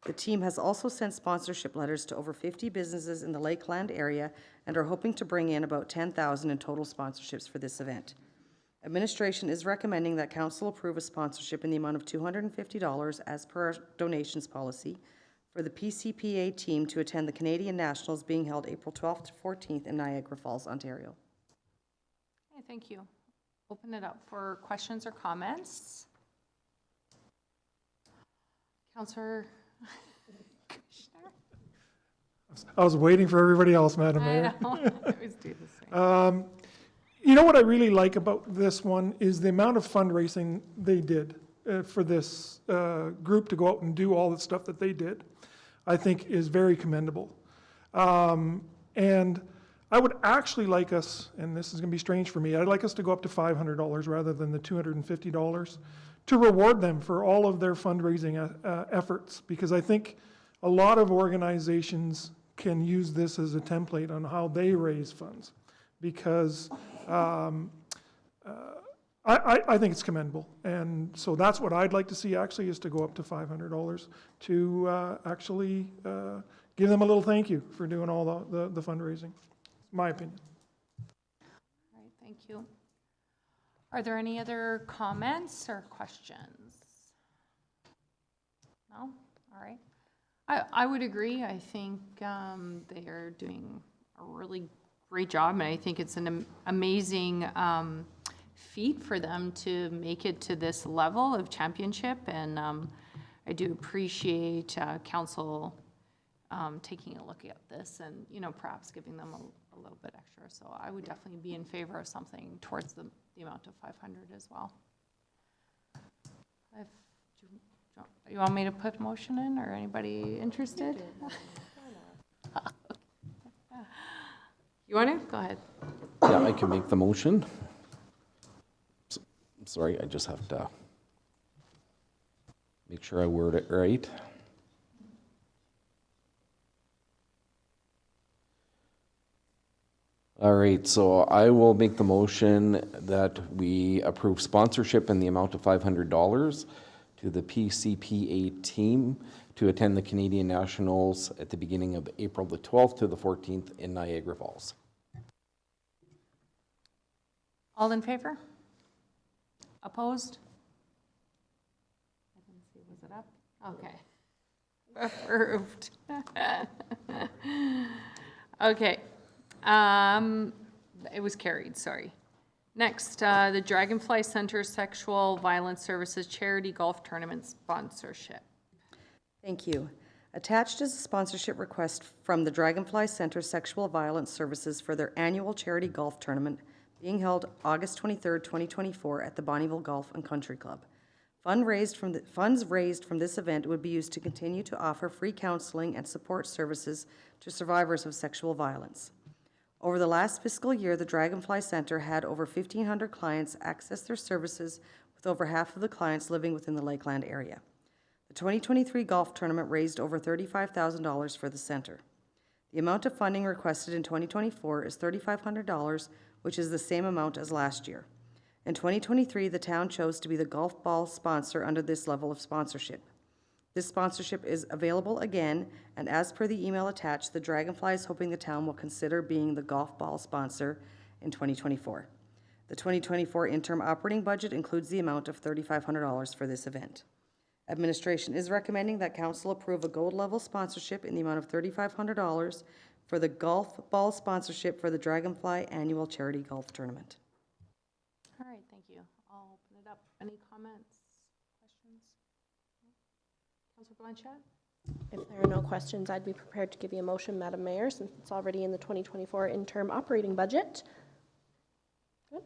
The team has also sent sponsorship letters to over 50 businesses in the Lakeland area and are hoping to bring in about $10,000 in total sponsorships for this event. Administration is recommending that council approve a sponsorship in the amount of $250 as per our donations policy for the PCPA team to attend the Canadian Nationals being held April 12th to 14th in Niagara Falls, Ontario. Okay, thank you. Open it up for questions or comments. Councillor Kushner? I was waiting for everybody else, Madam Mayor. I know, I always do the same. You know what I really like about this one is the amount of fundraising they did for this group to go out and do all the stuff that they did. I think is very commendable. And I would actually like us, and this is going to be strange for me, I'd like us to go up to $500 rather than the $250 to reward them for all of their fundraising efforts, because I think a lot of organizations can use this as a template on how they raise funds, because I think it's commendable. And so that's what I'd like to see actually, is to go up to $500 to actually give them a little thank you for doing all the fundraising. My opinion. All right, thank you. Are there any other comments or questions? No? All right. I would agree. I think they are doing a really great job, and I think it's an amazing feat for them to make it to this level of championship, and I do appreciate council taking a look at this and, you know, perhaps giving them a little bit extra. So I would definitely be in favor of something towards the amount of 500 as well. You want me to put motion in, or anybody interested? You want to? Go ahead. Yeah, I can make the motion. Sorry, I just have to make sure I word it right. All right, so I will make the motion that we approve sponsorship in the amount of $500 to the PCPA team to attend the Canadian Nationals at the beginning of April the 12th to the 14th in Niagara Falls. All in favor? Opposed? I didn't see, was it up? Okay. Approved. Okay. It was carried, sorry. Next, the Dragonfly Center Sexual Violence Services Charity Golf Tournament sponsorship. Thank you. Attached is a sponsorship request from the Dragonfly Center Sexual Violence Services for their annual charity golf tournament being held August 23rd, 2024 at the Bonnyville Golf and Country Club. Funds raised from this event would be used to continue to offer free counseling and support services to survivors of sexual violence. Over the last fiscal year, the Dragonfly Center had over 1,500 clients access their services, with over half of the clients living within the Lakeland area. The 2023 golf tournament raised over $35,000 for the center. The amount of funding requested in 2024 is $3,500, which is the same amount as last year. In 2023, the town chose to be the golf ball sponsor under this level of sponsorship. This sponsorship is available again, and as per the email attached, the Dragonfly is hoping the town will consider being the golf ball sponsor in 2024. The 2024 interim operating budget includes the amount of $3,500 for this event. Administration is recommending that council approve a gold level sponsorship in the amount of $3,500 for the golf ball sponsorship for the Dragonfly Annual Charity Golf Tournament. All right, thank you. I'll open it up. Any comments, questions? Councilor Blanchett? If there are no questions, I'd be prepared to give you a motion, Madam Mayor, since it's already in the 2024 interim operating budget. Good.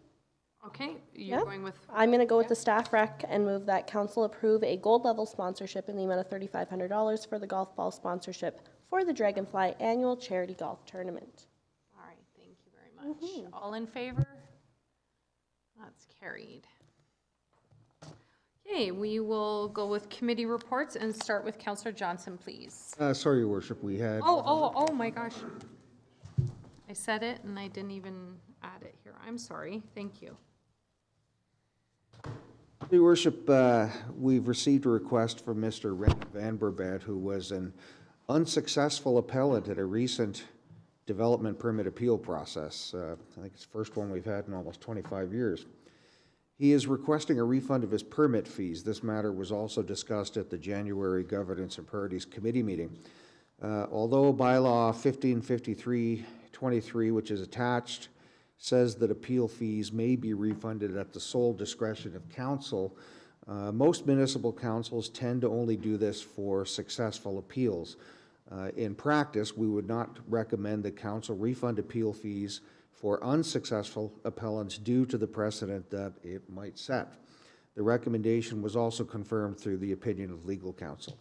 Okay, you're going with, I'm going to go with the staff rec and move that council approve a gold level sponsorship in the amount of $3,500 for the golf ball sponsorship for the Dragonfly Annual Charity Golf Tournament. all right, thank you very much. All in favor? That's carried. Okay, we will go with committee reports and start with Councillor Johnson, please. Sorry, Your Worship, we had. Oh my gosh. I said it and I didn't even add it here. I'm sorry. Thank you. Your Worship, we've received a request from Mr. Ren Van Burbad, who was an unsuccessful appellate at a recent development permit appeal process. I think it's the first one we've had in almost 25 years. He is requesting a refund of his permit fees. This matter was also discussed at the January Governance and Priorities Committee meeting. Although bylaw 1553-23, which is attached, says that appeal fees may be refunded at the sole discretion of council, most municipal councils tend to only do this for successful appeals. In practice, we would not recommend that council refund appeal fees for unsuccessful appellants due to the precedent that it might set. The recommendation was also confirmed through the opinion of legal counsel.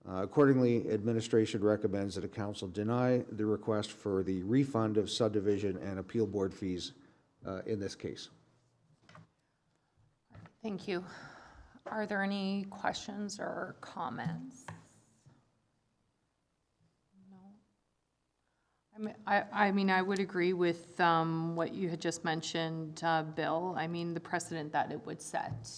Accordingly, administration recommends that a council deny the request for the refund of subdivision and appeal board fees in this case. Thank you. Are there any questions or comments? No. I mean, I would agree with what you had just mentioned, Bill. I mean, the precedent that it would set,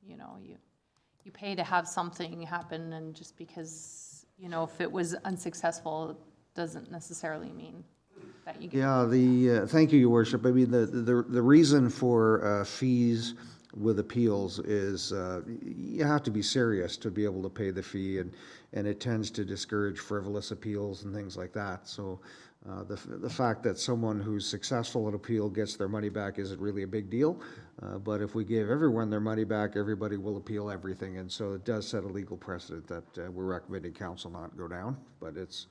you know, you pay to have something happen, and just because, you know, if it was unsuccessful, doesn't necessarily mean that you get. Yeah, thank you, Your Worship. I mean, the reason for fees with appeals is you have to be serious to be able to pay the fee, and it tends to discourage frivolous appeals and things like that. So the fact that someone who's successful at appeal gets their money back isn't really a big deal. But if we gave everyone their money back, everybody will appeal everything. And so it does set a legal precedent that we're recommending council not go down. But it's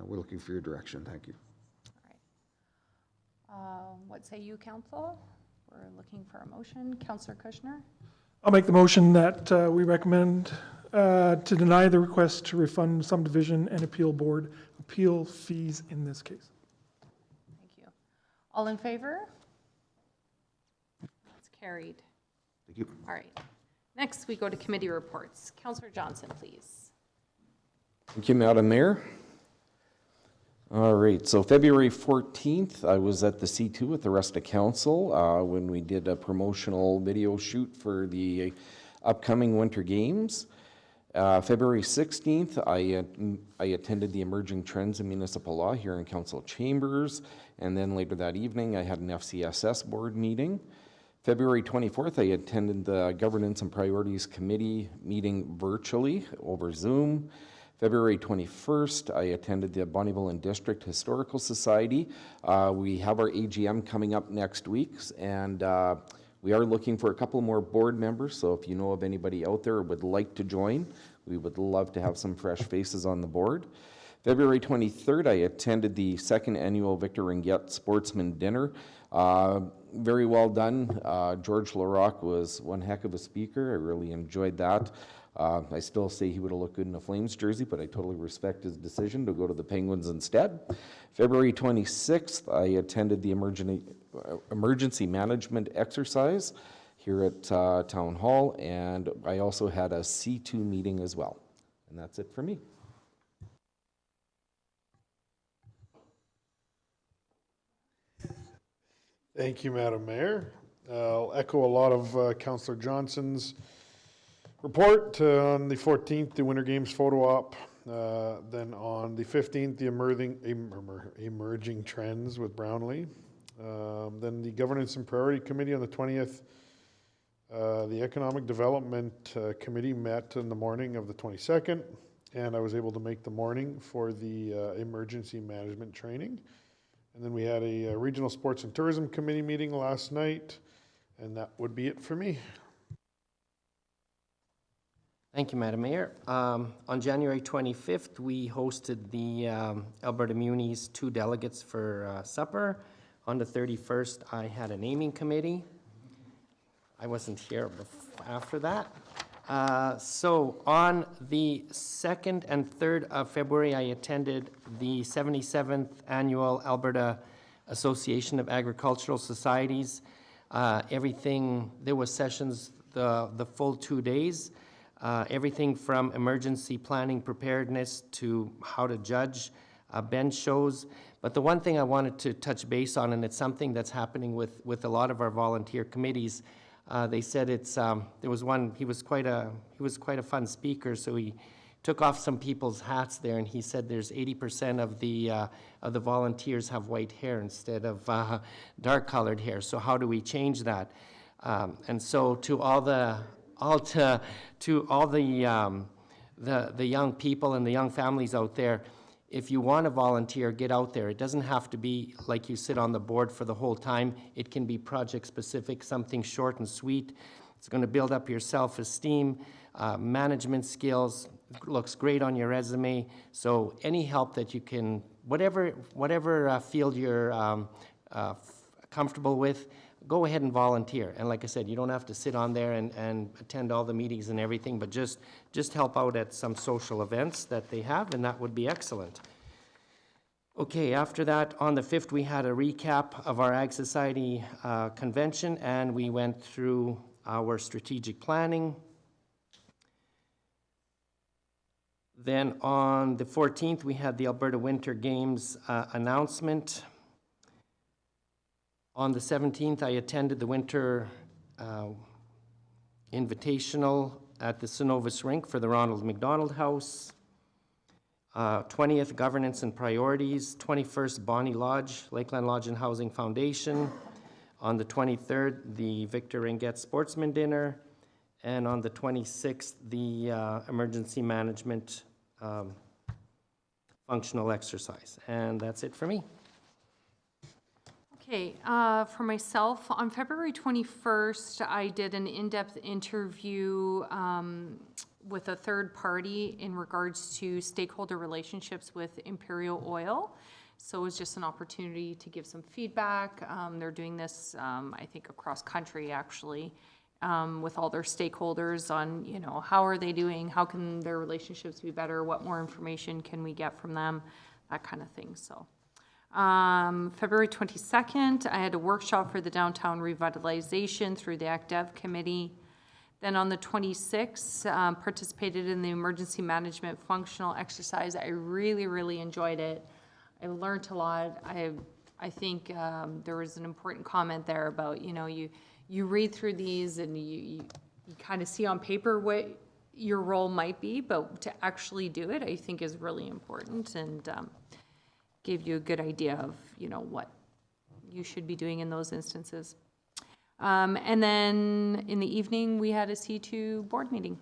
we're looking for your direction. Thank you. What say you, council? We're looking for a motion. Councillor Kushner? I'll make the motion that we recommend to deny the request to refund subdivision and appeal board appeal fees in this case. Thank you. All in favor? That's carried. Thank you. All right. Next, we go to committee reports. Councillor Johnson, please. Thank you, Madam Mayor. All right, so February 14th, I was at the C2 with the rest of council when we did a promotional video shoot for the upcoming Winter Games. February 16th, I attended the Emerging Trends in Municipal Law here in council chambers, and then later that evening, I had an FCSS board meeting. February 24th, I attended the Governance and Priorities Committee meeting virtually over Zoom. February 21st, I attended the Bonnyville and District Historical Society. We have our AGM coming up next week, and we are looking for a couple more board members, so if you know of anybody out there who would like to join, we would love to have some fresh faces on the board. February 23rd, I attended the second annual Victor Ringuette Sportsman Dinner. Very well done. George Larocque was one heck of a speaker. I really enjoyed that. I still say he would have looked good in a Flames jersey, but I totally respect his decision to go to the Penguins instead. February 26th, I attended the emergency management exercise here at Town Hall, and I also had a C2 meeting as well. And that's it for me. Thank you, Madam Mayor. I'll echo a lot of Councillor Johnson's report. On the 14th, the Winter Games photo op. Then on the 15th, the emerging trends with Brownlee. Then the Governance and Priority Committee on the 20th. The Economic Development Committee met in the morning of the 22nd, and I was able to make the morning for the emergency management training. And then we had a Regional Sports and Tourism Committee meeting last night, and that would be it for me. Thank you, Madam Mayor. On January 25th, we hosted the Alberta Munis 2 delegates for supper. On the 31st, I had a naming committee. I wasn't here after that. So on the 2nd and 3rd of February, I attended the 77th Annual Alberta Association of Agricultural Societies. There was sessions the full 2 days. Everything from emergency planning preparedness to how to judge bench shows. But the one thing I wanted to touch base on, and it's something that's happening with a lot of our volunteer committees, they said there was one, he was quite a fun speaker, so he took off some people's hats there, and he said there's 80% of the volunteers have white hair instead of dark colored hair. So how do we change that? And so to all the young people and the young families out there, if you want to volunteer, get out there. It doesn't have to be like you sit on the board for the whole time. It can be project specific, something short and sweet. It's going to build up your self-esteem, management skills. It looks great on your resume. So any help that you can, whatever field you're comfortable with, go ahead and volunteer. And like I said, you don't have to sit on there and attend all the meetings and everything, but just help out at some social events that they have, and that would be excellent. Okay, after that, on the 5th, we had a recap of our Ag Society convention, and we went through our strategic planning. Then on the 14th, we had the Alberta Winter Games announcement. On the 17th, I attended the Winter Invitational at the Synovus Rink for the Ronald McDonald House. 20th, Governance and Priorities. 21st, Bonnie Lodge, Lakeland Lodge and Housing Foundation. On the 23rd, the Victor Ringet Sportsman Dinner. And on the 26th, the Emergency Management Functional Exercise. And that's it for me. Okay, for myself, on February 21st, I did an in-depth interview with a third party in regards to stakeholder relationships with Imperial Oil. So it was just an opportunity to give some feedback. They're doing this, I think, across country, actually, with all their stakeholders on, you know, how are they doing? How can their relationships be better? What more information can we get from them? That kind of thing, so. February 22nd, I had a workshop for the downtown revitalization through the ACDEV committee. Then on the 26th, participated in the emergency management functional exercise. I really enjoyed it. I learned a lot. I think there was an important comment there about, you know, you read through these and you kind of see on paper what your role might be, but to actually do it, I think is really important, and gave you a good idea of, you know, what you should be doing in those instances. And then in the evening, we had a C2 board meeting.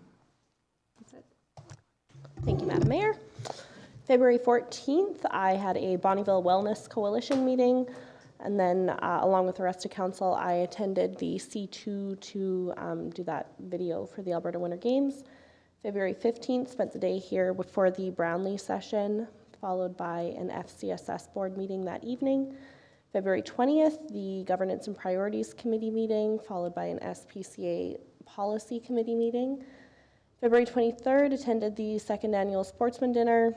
That's it. Thank you, Madam Mayor. February 14th, I had a Bonnyville Wellness Coalition meeting, and then along with the rest of council, I attended the C2 to do that video for the Alberta Winter Games. February 15th, spent the day here for the Brownlee session, followed by an FCSS board meeting that evening. February 20th, the Governance and Priorities Committee meeting, followed by an SPCA Policy Committee meeting. February 23rd, attended the second annual Sportsman Dinner.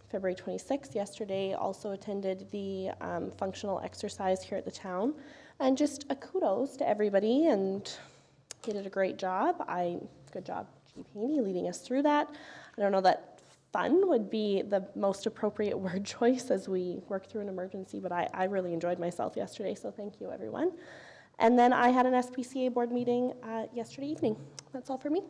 February 26th, yesterday, also attended the functional exercise here at the town. And just a kudos to everybody, and he did a great job. Good job, Chief Haney, leading us through that. I don't know that fun would be the most appropriate word choice as we work through an emergency, but I really enjoyed myself yesterday, so thank you, everyone. And then I had an SPCA board meeting yesterday evening. That's all for me.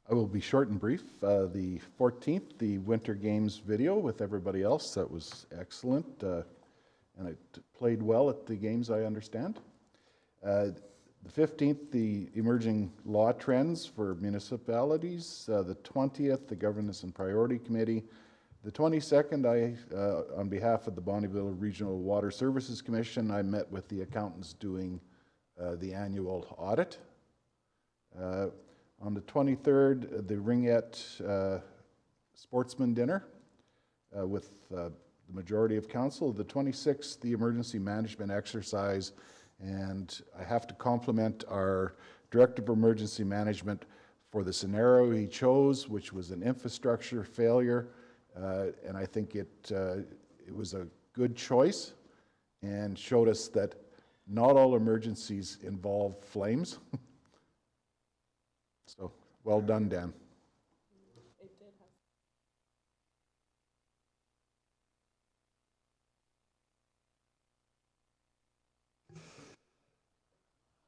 I will be short and brief. The 14th, the Winter Games video with everybody else, that was excellent, and it played well at the games, I understand. The 15th, the emerging law trends for municipalities. The 20th, the Governance and Priority Committee. The 22nd, on behalf of the Bonnyville Regional Water Services Commission, I met with the accountants doing the annual audit. On the 23rd, the Ringette Sportsman Dinner with the majority of council. The 26th, the emergency management exercise. And I have to compliment our Director of Emergency Management for the scenario he chose, which was an infrastructure failure. And I think it was a good choice and showed us that not all emergencies involve flames. So, well done, Dan.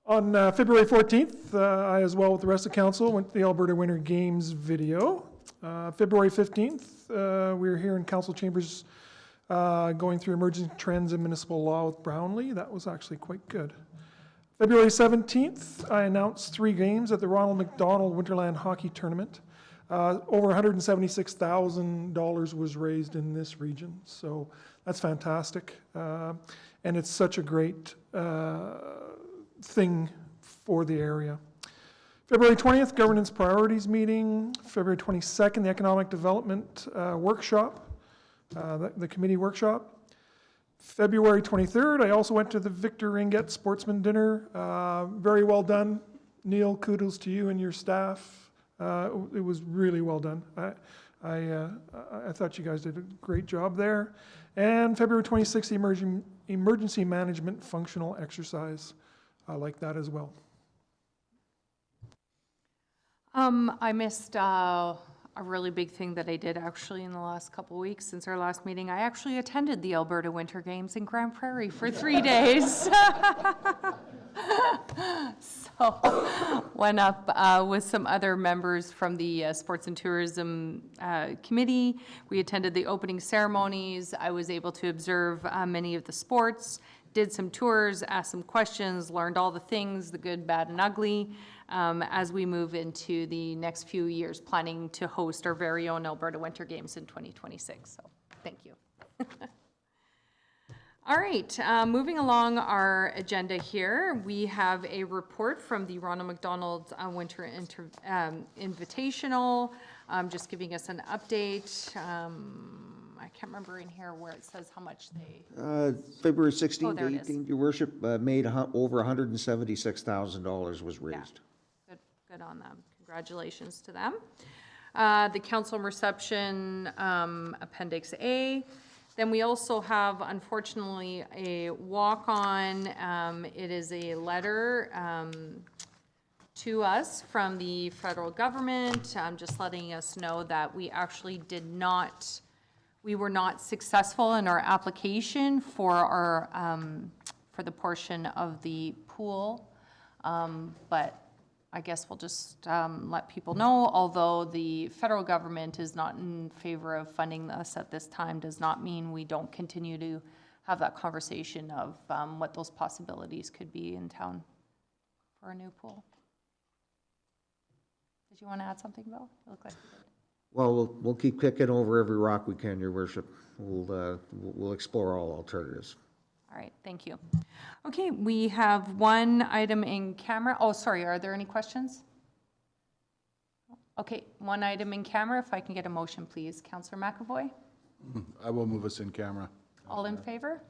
On February 14th, I, as well with the rest of council, went to the Alberta Winter Games video. February 15th, we were here in council chambers going through emerging trends in municipal law with Brownlee. That was actually quite good. February 17th, I announced 3 games at the Ronald McDonald Winterland Hockey Tournament. Over $176,000 was raised in this region, so that's fantastic. And it's such a great thing for the area. February 20th, Governance Priorities meeting. February 22nd, the Economic Development workshop, the committee workshop. February 23rd, I also went to the Victor Ringet Sportsman Dinner. Very well done. Neil, kudos to you and your staff. It was really well done. I thought you guys did a great job there. And February 26th, the emergency management functional exercise. I like that as well. I missed a really big thing that I did actually in the last couple weeks since our last meeting. I actually attended the Alberta Winter Games in Grand Prairie for 3 days. So went up with some other members from the Sports and Tourism Committee. We attended the opening ceremonies. I was able to observe many of the sports, did some tours, asked some questions, learned all the things, the good, bad, and ugly, as we move into the next few years, planning to host our very own Alberta Winter Games in 2026. So thank you. All right, moving along our agenda here, we have a report from the Ronald McDonald Winter Invitational, just giving us an update. I can't remember in here where it says how much they, February 16th there to it is. 18th, your worship, made over $176,000 was raised. good on them. Congratulations to them. The council reception, Appendix A. Then we also have, unfortunately, a walk-on. It is a letter to us from the federal government, just letting us know that we actually we were not successful in our application for for the portion of the pool. But I guess we'll just let people know, although the federal government is not in favor of funding us at this time, does not mean we don't continue to have that conversation of what those possibilities could be in town for a new pool. Did you want to add something, Bill? You look like you did. Well, we'll keep kicking over every rock we can, your worship. We'll explore all alternatives. All right, thank you. Okay, we have one item in camera. Oh, sorry, are there any questions? Okay, one item in camera. If I can get a motion, please. Councillor McAvoy? I will move us in camera. All in favor?